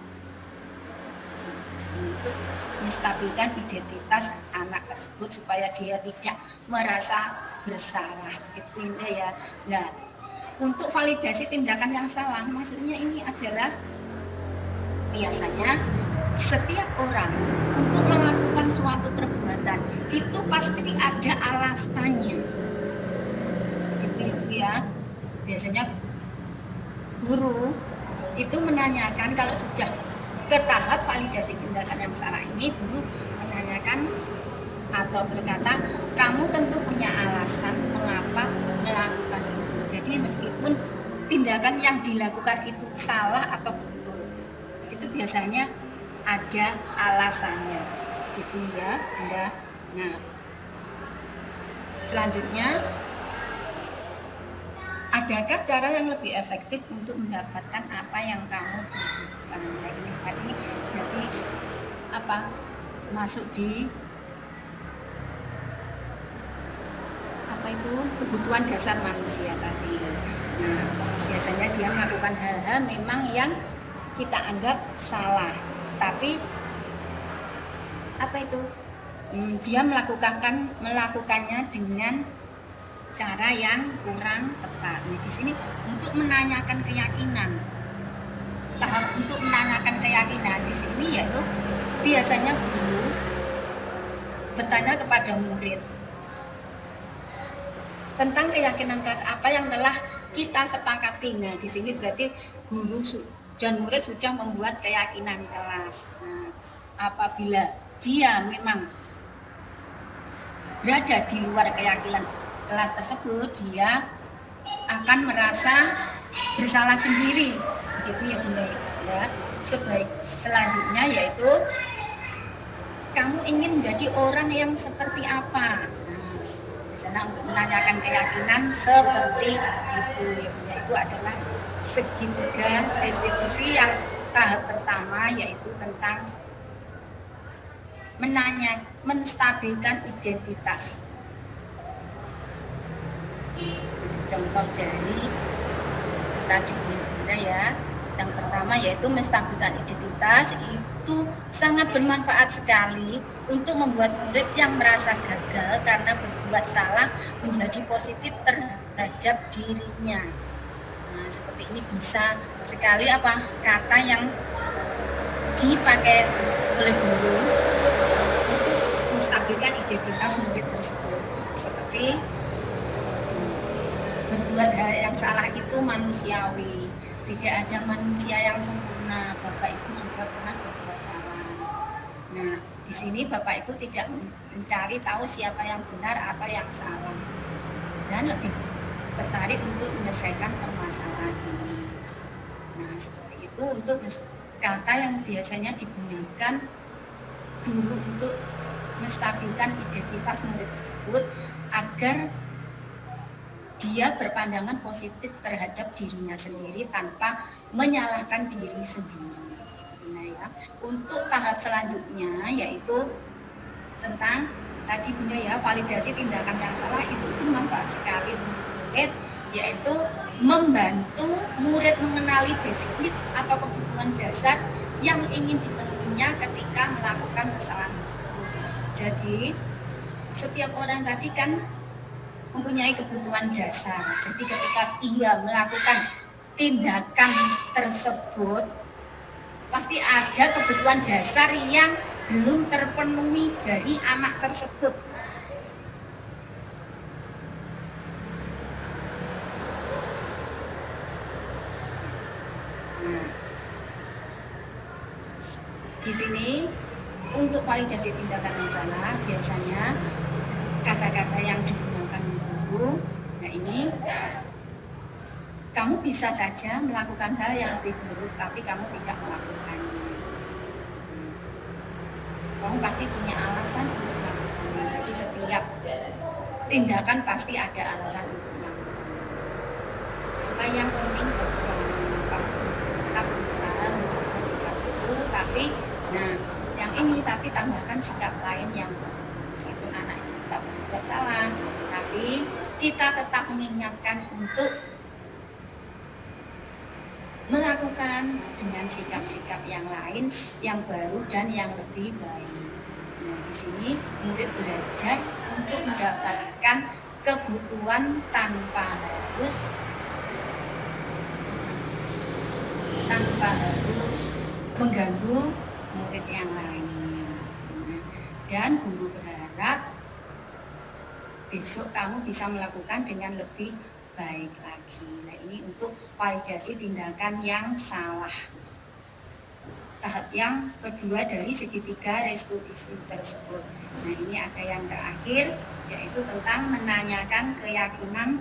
Untuk menstabilkan identitas anak tersebut supaya dia tidak merasa bersalah, gitu ya. Nah, untuk validasi tindakan yang salah, maksudnya ini adalah biasanya setiap orang untuk melakukan suatu perbuatan itu pasti ada alasannya, gitu ya. Biasanya guru itu menanyakan kalau sudah ke tahap validasi tindakan yang salah ini, guru menanyakan atau berkata kamu tentu punya alasan mengapa melakukan itu. Jadi meskipun tindakan yang dilakukan itu salah atau itu biasanya ada alasannya, gitu ya Bunda. Nah, selanjutnya adakah cara yang lebih efektif untuk mendapatkan apa yang kamu butuhkan? Nah, ini tadi berarti apa masuk di apa itu kebutuhan dasar manusia tadi. Nah, dia melakukan hal-hal memang yang kita anggap salah, tapi apa itu? Dia melakukannya dengan cara yang kurang tepat. Nah, di sini untuk menanyakan keyakinan, tahap untuk menanyakan keyakinan di sini yaitu biasanya guru bertanya kepada murid tentang keyakinan kelas apa yang telah kita sepakati. Nah, di sini berarti guru dan murid sudah membuat keyakinan kelas. Nah, apabila dia memang berada di luar keyakinan kelas tersebut, dia akan merasa bersalah sendiri, begitu ya Bunda ya. Selanjutnya yaitu kamu ingin menjadi orang yang seperti apa? Nah, di sana untuk menanyakan keyakinan seperti itu ya Bunda, itu adalah segitiga restitusi yang tahap pertama, yaitu tentang menstabilkan identitas. Contoh dari tadi Bunda ya, yang pertama yaitu menstabilkan identitas itu sangat bermanfaat sekali untuk membuat murid yang merasa gagal karena berbuat salah menjadi positif terhadap dirinya. Nah, seperti ini bisa sekali kata yang dipakai oleh guru untuk menstabilkan identitas murid tersebut, seperti berbuat hal yang salah itu manusiawi, tidak ada manusia yang sempurna. Bapak Ibu juga pernah berbuat salah. Nah, di sini Bapak Ibu tidak mencari tahu siapa yang benar atau yang salah, dan lebih tertarik untuk menyelesaikan permasalahan ini. Nah, seperti itu untuk kata yang biasanya digunakan guru untuk menstabilkan identitas murid tersebut agar dia berpandangan positif terhadap dirinya sendiri tanpa menyalahkan diri sendiri. Nah ya, untuk tahap selanjutnya yaitu tentang tadi Bunda ya, validasi tindakan yang salah itu bermanfaat sekali untuk murid, yaitu membantu murid mengenali basic need atau kebutuhan dasar yang ingin dipenuhinya ketika melakukan kesalahan tersebut. Jadi setiap orang tadi kan mempunyai kebutuhan dasar. Jadi ketika ia melakukan tindakan tersebut, pasti ada kebutuhan dasar yang belum terpenuhi dari anak tersebut. Nah, di sini untuk validasi tindakan yang salah biasanya kata-kata yang digunakan guru, nah ini kamu bisa saja melakukan hal yang lebih buruk tapi kamu tidak melakukannya. Kamu pasti punya alasan untuk melakukannya. Jadi setiap tindakan pasti ada alasan untuk melakukannya. Apa yang penting bagi kamu tetap berusaha menjaga sikap itu, tapi tapi tambahkan sikap lain yang meskipun anak itu tetap berbuat salah, tapi kita tetap mengingatkan untuk melakukan dengan sikap-sikap yang lain yang baru dan yang lebih baik. Nah, di sini murid belajar untuk mendapatkan kebutuhan tanpa harus mengganggu murid yang lain. Dan guru berharap besok kamu bisa melakukan dengan lebih baik lagi. Nah, ini untuk validasi tindakan yang salah. Tahap yang kedua dari segitiga restitusi tersebut. Nah, ini ada yang terakhir, yaitu tentang menanyakan keyakinan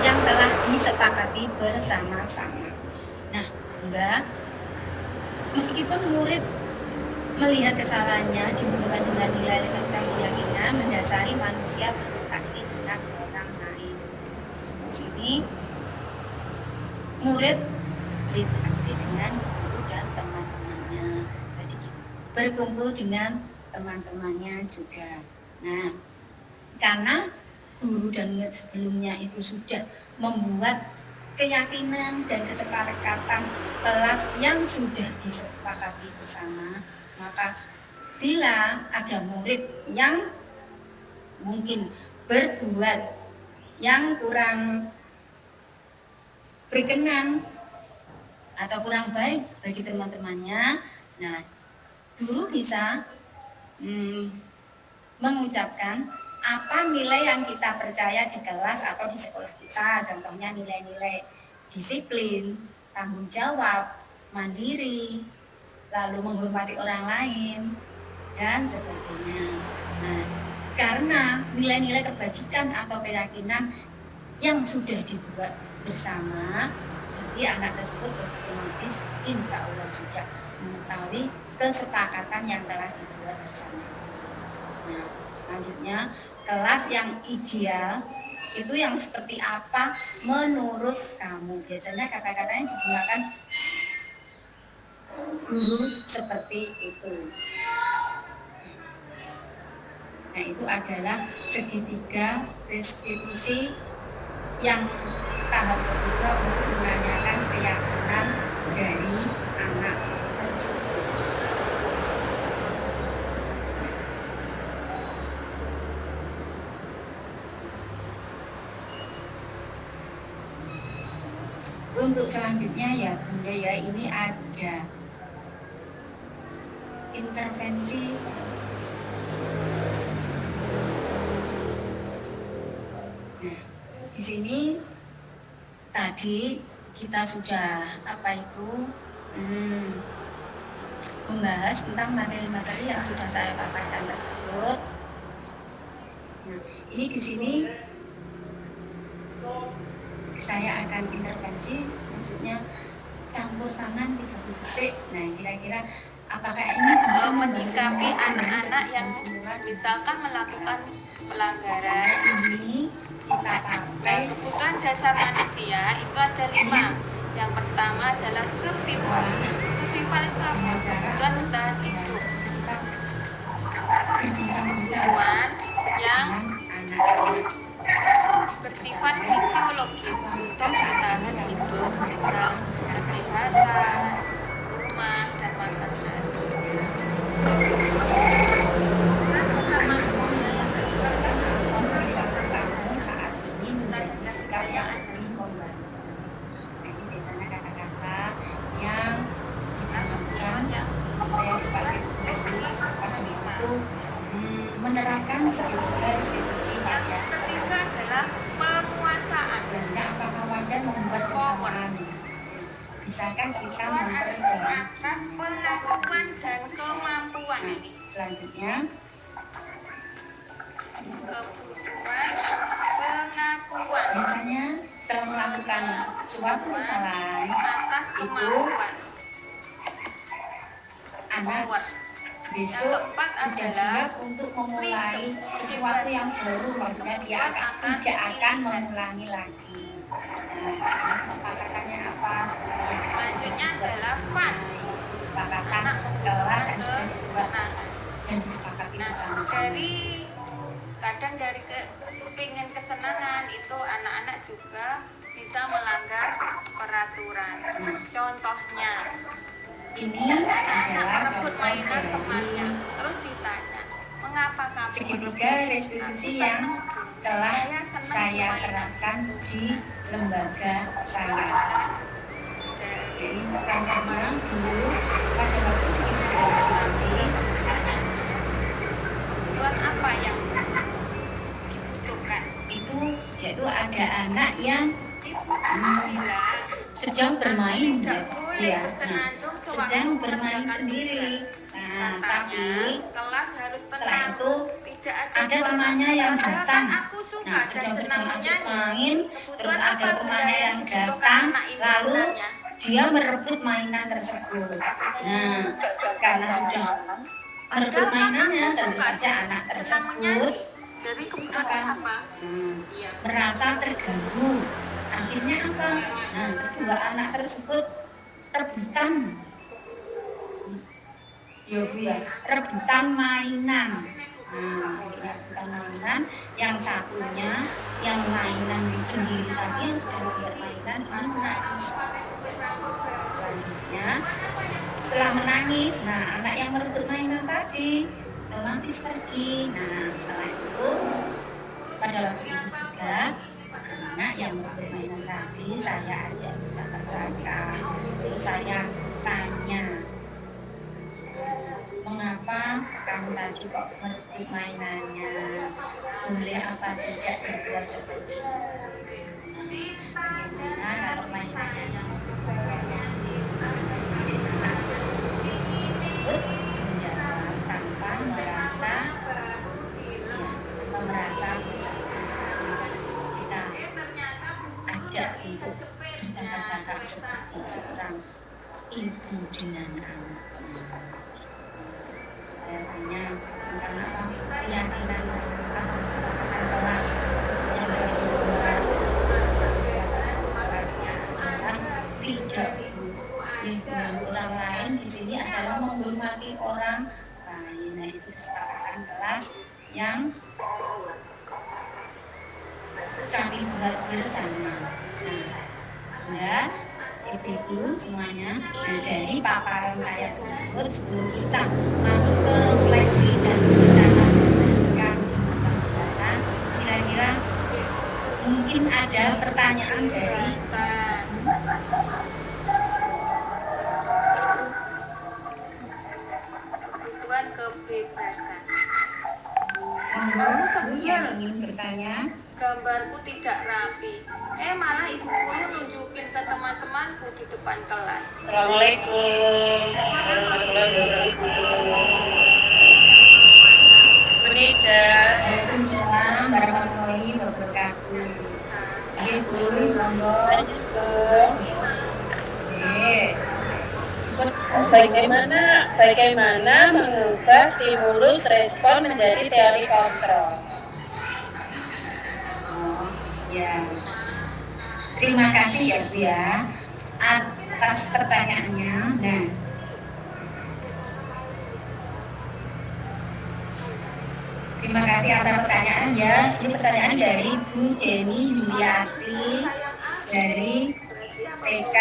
yang telah disepakati bersama-sama. Nah, Mbak, meskipun murid melihat kesalahannya dihubungkan dengan nilai tentang keyakinan mendasari manusia berinteraksi dengan orang lain. Di sini murid berinteraksi dengan guru dan teman-temannya. Tadi berkumpul dengan teman-temannya juga. Nah, karena guru dan murid sebelumnya itu sudah membuat keyakinan dan kesepakatan kelas yang sudah disepakati bersama, maka bila ada murid yang mungkin berbuat yang kurang berkenan atau kurang baik bagi teman-temannya, nah guru bisa mengucapkan apa nilai yang kita percaya di kelas atau di sekolah kita. Contohnya nilai-nilai disiplin, tanggung jawab, mandiri, lalu menghormati orang lain, dan sebagainya. Nah, karena nilai-nilai kebajikan atau keyakinan yang sudah dibuat bersama, jadi anak tersebut otomatis insya Allah sudah mengetahui kesepakatan yang telah dibuat bersama. Nah, selanjutnya kelas yang ideal itu yang seperti apa menurut kamu? Biasanya kata-katanya digunakan guru seperti itu. Nah, itu adalah segitiga restitusi yang tahap ketiga untuk menanyakan keyakinan dari anak tersebut. Untuk selanjutnya ya Bunda ya, ini ada intervensi nah, di sini tadi kita sudah membahas tentang materi-materi yang sudah saya katakan tersebut. Nah, ini di sini saya akan intervensi, maksudnya campur tangan 30 detik. Nah, kira-kira apakah ini bisa menyikapi anak-anak yang semula misalkan melakukan pelanggaran. ini kita pakai Kebutuhan dasar manusia itu ada 5. Yang pertama adalah survival. Survival itu apa? Kebutuhan bertahan hidup. Kebutuhan yang bersifat fisiologis untuk bertahan hidup, misal kesehatan, rumah, dan makanan. Dasar manusia yang saat ini menjadi sikap yang membantu. Nah, ini biasanya kata-kata yang digunakan yang dipakai pada waktu menerapkan segitiga restitusi pada. ketiga adalah penguasaan. Selanjutnya, apakah wajar membuat kesamaan? Bisakah kita memperbaiki? Atas pengakuan dan kemampuan Nah, ini. selanjutnya Kebutuhan pengakuan biasanya setelah melakukan suatu kesalahan atas itu kemampuan. anak besok sudah siap untuk memulai sesuatu yang baru, maksudnya dia tidak akan mengulangi lagi. Nah, di sini kesepakatannya apa? Seperti yang Selanjutnya adalah fun. kesepakatan kelas yang sudah dibuat dan disepakati Nah, bersama-sama. kadang dari kepingin kesenangan itu anak-anak juga bisa melanggar peraturan. Contohnya, Ini adalah merebut contoh mainan temannya, dari terus ditanya, mengapa kamu segitiga restitusi yang telah saya terapkan di lembaga saya. Jadi contohnya dulu pada waktu segitiga restitusi kebutuhan apa yang dibutuhkan? itu yaitu ada anak yang Bilang sedang bermain tidak boleh ya, bersenandung sewaktu sedang bermain mengerjakan sendiri. tugas. Nah, Katanya, tapi kelas harus setelah tenang, itu tidak ada suara. temannya yang Padahal datang. kan aku suka Nah, dan senang sedang masuk menyanyi. main, Kebutuhan terus ada apa temannya yang dibutuhkan datang, anak ini lalu sebenarnya? dia merebut mainan tersebut. Nah, karena sudah merebut mainannya, tentu saja anak Senang tersebut menyanyi. Jadi kebutuhan akan apa? Iya. merasa terganggu. Akhirnya apa? Nah, kedua anak tersebut rebutan. Ya Bu ya, rebutan mainan. Nah, rebutan mainan yang satunya yang mainan sendiri tadi yang sudah melihat mainan ini menangis. Selanjutnya setelah menangis, nah anak yang merebut mainan tadi otomatis pergi. Nah setelah itu pada waktu itu juga anak yang merebut mainan tadi saya ajak bercakap-cakap, terus saya tanya, mengapa kamu tadi kok merebut mainannya, boleh apa tidak berbuat seperti itu. Bagaimana kalau mainannya yang disebut menjawab tanpa merasa kita ajak untuk bercakap-cakap seperti seorang ibu dengan anak. Saya tanya tentang apa keyakinan atau kesepakatan kelas yang ada di luar. Kelasnya adalah tidak mengganggu orang lain. Di sini adalah menghormati orang lain. Nah itu kesepakatan kelas yang kami buat bersama. Nah, itu semuanya. Nah, dari paparan saya tersebut sebelum kita masuk ke refleksi dan pendapat di masa mendatang, kira-kira mungkin ada pertanyaan dari kebutuhan kebebasan. monggo yang ingin bertanya. Gambarku tidak rapi. Malah ibu guru nunjukin ke teman-temanku di depan kelas. Assalamualaikum warahmatullahi wabarakatuh. Bunida. Waalaikumsalam warahmatullahi wabarakatuh. Ibu, monggo. Bagaimana mengubah stimulus respon menjadi teori kontrol? Ya, terima kasih ya Bu ya atas pertanyaannya. Nah, terima kasih atas pertanyaan ya. Ini pertanyaan dari Bu Jenny Yuliati dari PK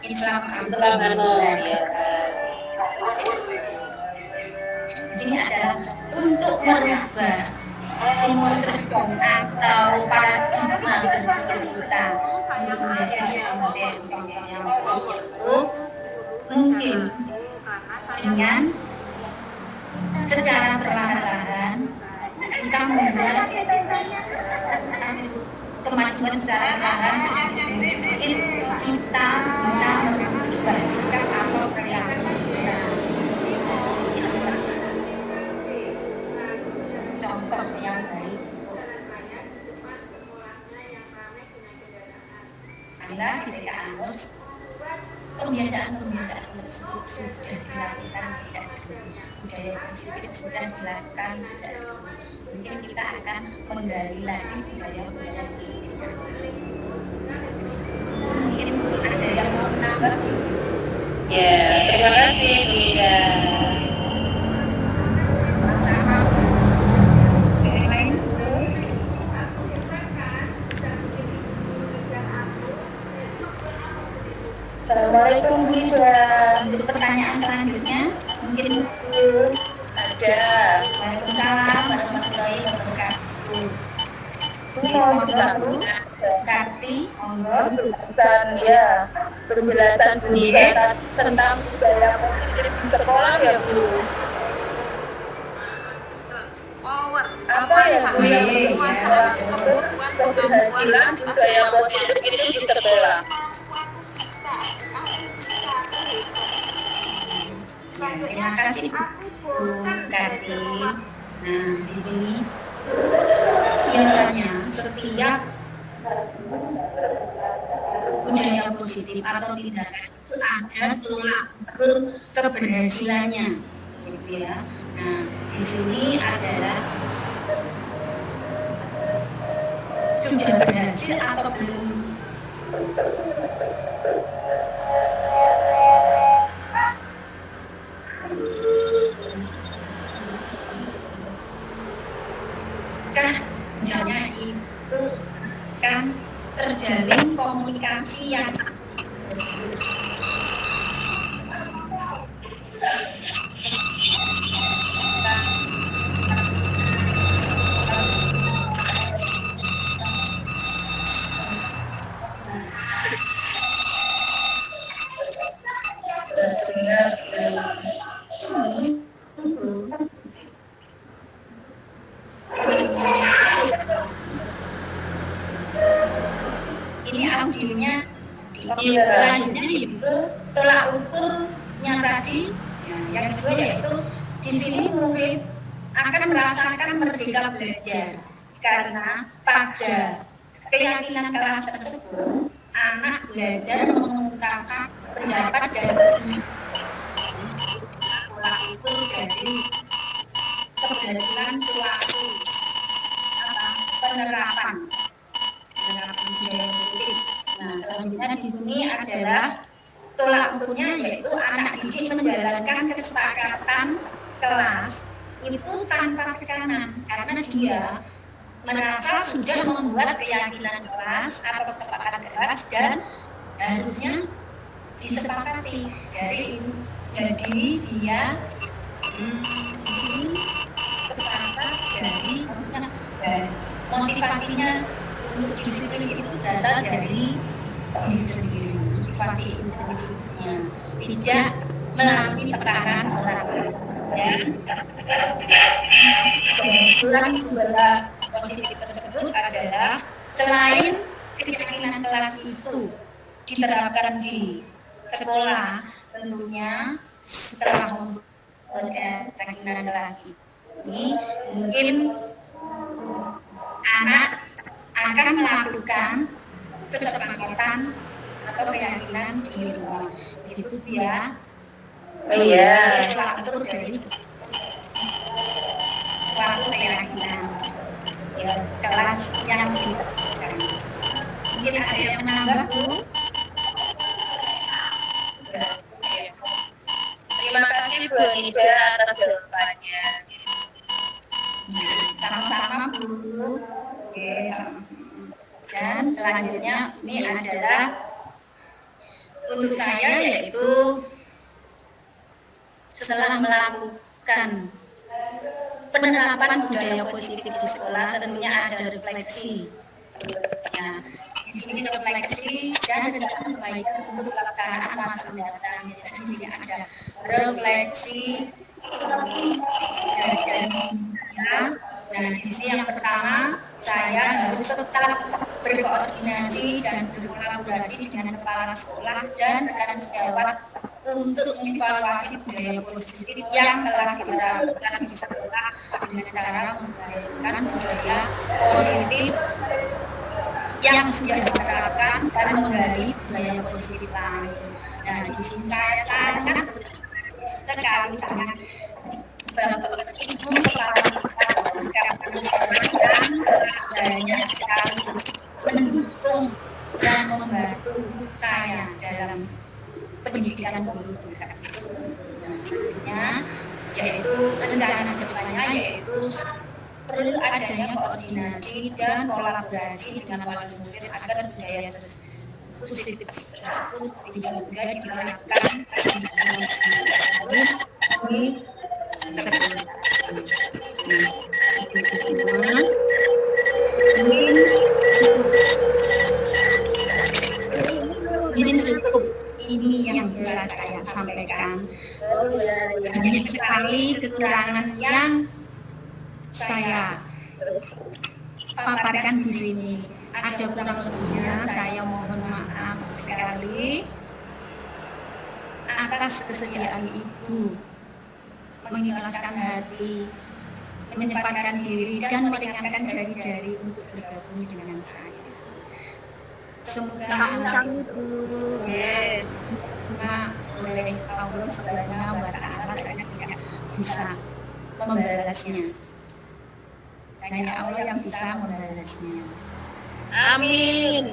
Islam Abdullah. Di sini adalah untuk merubah stimulus respon atau paradigma berpikir kita untuk menjadi responden yang baik itu mungkin dengan secara perlahan-lahan kita membuat kemajuan secara perlahan sedikit demi sedikit kita bisa merubah sikap atau perilaku kita. Contoh yang baik adalah ketika Anus pembiasaan tersebut sudah dilakukan sejak dulu, budaya positif sudah dilakukan sejak dulu. Mungkin kita akan menggali lagi budaya positifnya. Mungkin ada yang mau menambah? Ya, terima kasih Bu Ida. Sama yang lain. Assalamualaikum Bu Ida. Untuk pertanyaan selanjutnya mungkin Ada. Waalaikumsalam warahmatullahi wabarakatuh. Monggo. Karti, monggo. Penjelasan Bu Ida tentang budaya positif di sekolah ya Bu. Power. Apa ya Bu yang Kekuasaan, kebutuhan, keberhasilan budaya positif itu di sekolah? Ya, terima kasih Bu Karti. Nah, di sini biasanya setiap budaya positif atau tindakan itu ada tolak ukur keberhasilannya, gitu ya. Nah, di sini adalah sudah berhasil atau belum. Sebenarnya itu kan terjalin komunikasi yang ini audionya Iya. selanjutnya yaitu tolak ukurnya tadi. Yang kedua yaitu di sini murid akan merasakan merdeka belajar karena pada keyakinan kelas tersebut anak belajar mengungkapkan pendapat dan tolak ukur dari keberhasilan suatu penerapan budaya positif. Nah, selanjutnya di sini adalah tolak ukurnya yaitu anak didik menjalankan kesepakatan kelas itu tanpa tekanan karena dia merasa sudah membuat keyakinan kelas atau kesepakatan kelas dan harusnya disepakati dari jadi dia sepakat dari dan motivasinya untuk disiplin itu berasal dari diri sendiri, motivasi intrinsiknya tidak melalui tekanan orang lain. Dan kebetulan dua positif tersebut adalah selain keyakinan kelas itu diterapkan di sekolah, tentunya setelah membuat keyakinan kelas ini mungkin anak akan melakukan kesepakatan atau keyakinan di rumah. Begitu ya. Iya. Itu dari suatu keyakinan ya, kelas yang diterapkan. Mungkin ada yang menambah, Bu? Terima kasih Bu Anida atas jawabannya. Sama-sama, Bu. Oke, sama. Dan selanjutnya ini adalah untuk saya yaitu setelah melakukan penerapan budaya positif di sekolah tentunya ada refleksi. Nah, di sini refleksi dan rencana perbaikan untuk pelaksanaan masa mendatang. Jadi di sini ada refleksi dan nah, di sini yang pertama saya harus tetap berkoordinasi dan berkolaborasi dengan kepala sekolah dan rekan sejawat untuk mengevaluasi budaya positif yang telah diterapkan di sekolah dengan cara membaikkan budaya positif yang sudah diterapkan dan menggali budaya positif lain. Nah, di sini saya sangat sekali dengan Bapak Ibu Kepala dan banyak sekali mendukung dan membantu saya dalam pendidikan guru. Dan selanjutnya yaitu rencana kedepannya yaitu perlu adanya koordinasi dan kolaborasi dengan wali murid agar budaya positif tersebut bisa juga diterapkan di sekolah. Ini cukup, ini yang bisa saya sampaikan. Banyak sekali kekurangan yang saya paparkan di sini. Ada kurang lebihnya, saya mohon maaf sekali atas kesediaan Ibu mengikhlaskan hati, menyempatkan diri dan meringankan jari-jari untuk bergabung dengan saya. Semoga Sami-sami, Bu. oleh Allah Subhanahu wa Ta'ala saya tidak bisa membalasnya. Hanya Allah yang bisa membalasnya. Amin.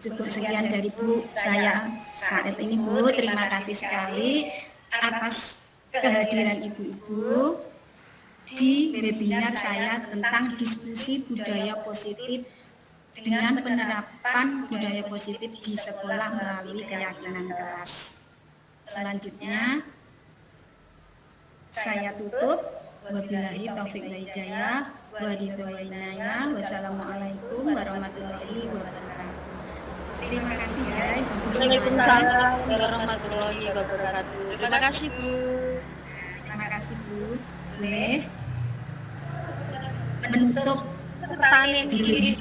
Cukup sekian dari Bu saya saat ini, Bu. Terima kasih sekali atas kehadiran ibu-ibu di webinar saya tentang diskusi budaya positif dengan penerapan budaya positif di sekolah melalui keyakinan kelas. Selanjutnya saya tutup. Wabillahi taufiq wal hidayah. Wassalamualaikum warahmatullahi wabarakatuh. Terima kasih ya Ibu. Waalaikumsalam warahmatullahi wabarakatuh. Terima kasih Bu. Terima kasih Bu. Boleh menutup Pertanyaan diri.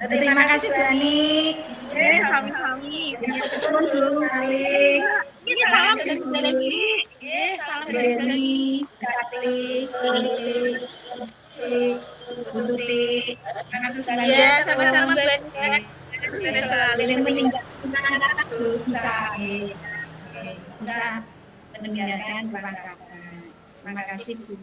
Terima kasih Bu Ani. Sami-sami. Suwun dulu kali. Ini salam dari salam Jadi Kati, Bututi, terima kasih sekali. Ya, sama-sama Bu. Boleh meninggalkan kata bisa, bisa meninggalkan kata. Terima kasih Bu.